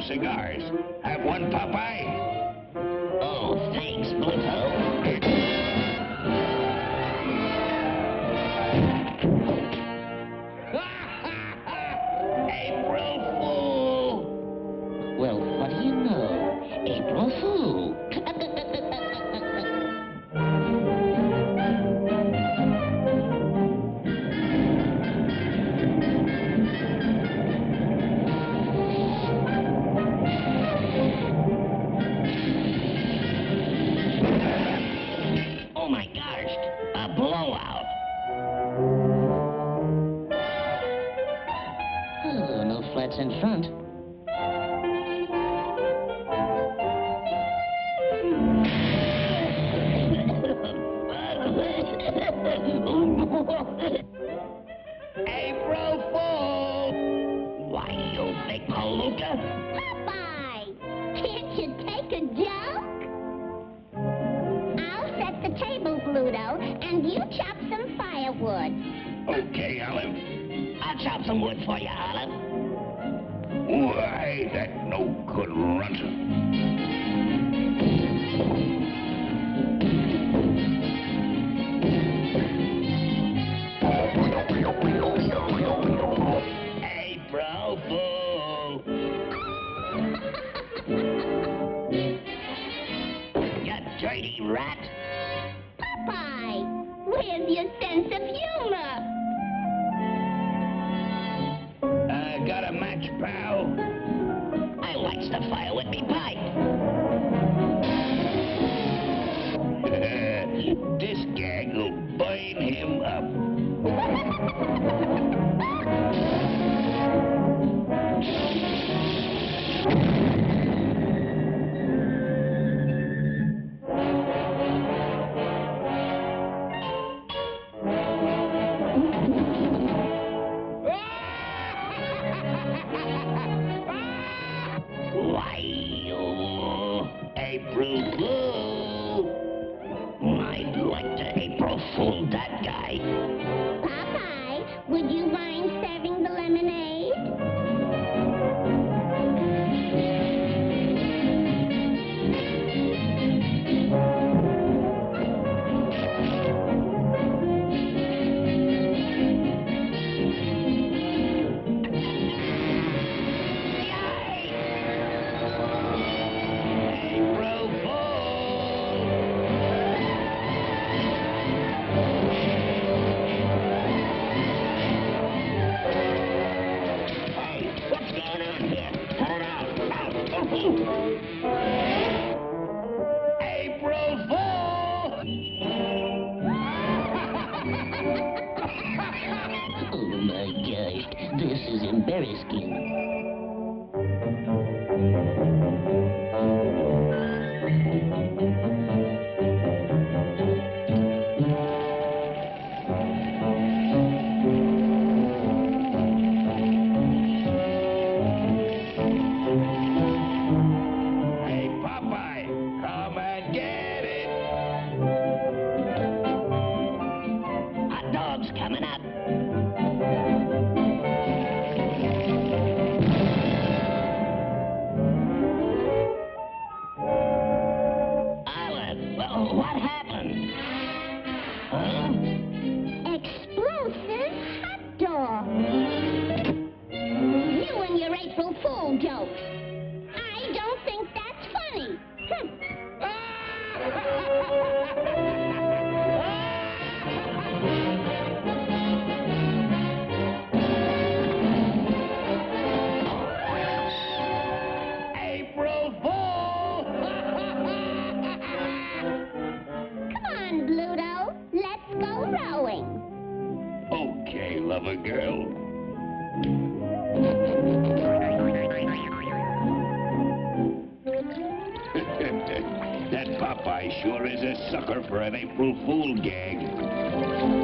Cigars. Have one, Popeye? Oh, thanks, Bluto. April Fool! Well, what do you know? April Fool. In front. April Fool! Why, you big palooka? Popeye! Can't you take a joke? I'll set the table, Bluto, and you chop some firewood. Okay, Olive. I'll chop some wood for you, Olive. Why, that no-good runt. April Fool! You dirty rat! Popeye! Where's your sense of humor? Got a match, pal? I likes the fire with me pipe. This gag will burn him up. Why, you April Fool! I'd like to April Fool that guy. Popeye, would you mind serving the lemonade? April Fool! Oh my gosh, this is embarrassing. Coming up. Olive, what happened? Huh? Explosive hot dog. You and your April Fool jokes. I don't think that's funny. lover girl. That Popeye sure is a sucker for an April Fool gag.